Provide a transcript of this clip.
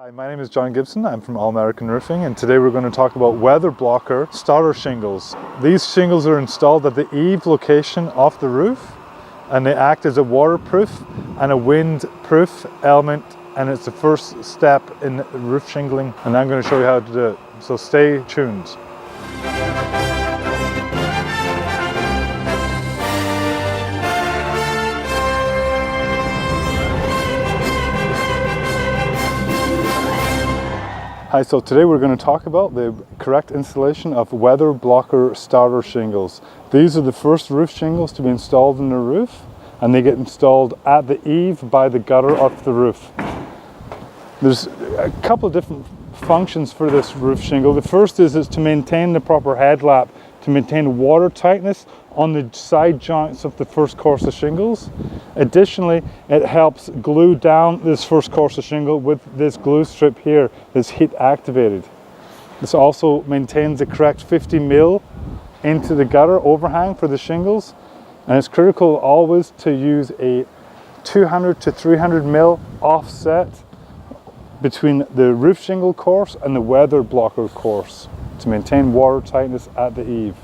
Hi, my name is John Gibson. I'm from All American Roofing, and today we're going to talk about weather blocker starter shingles. These shingles are installed at the eave location of the roof, and they act as a waterproof and a wind-proof element, and it's the first step in roof shingling, and I'm going to show you how to do it. So stay tuned. Hi, so today we're going to talk about the correct installation of weather blocker starter shingles. These are the first roof shingles to be installed in the roof, and they get installed at the eave by the gutter of the roof. There's a couple of different functions for this roof shingle. The first is to maintain the proper headlap, to maintain water tightness on the side joints of the first course of shingles. Additionally, it helps glue down this first course of shingle with this glue strip here that's heat activated. This also maintains the correct 50 mil into the gutter overhang for the shingles, and it's critical always to use a 200 to 300 mil offset between the roof shingle course and the weather blocker course to maintain water tightness at the eave.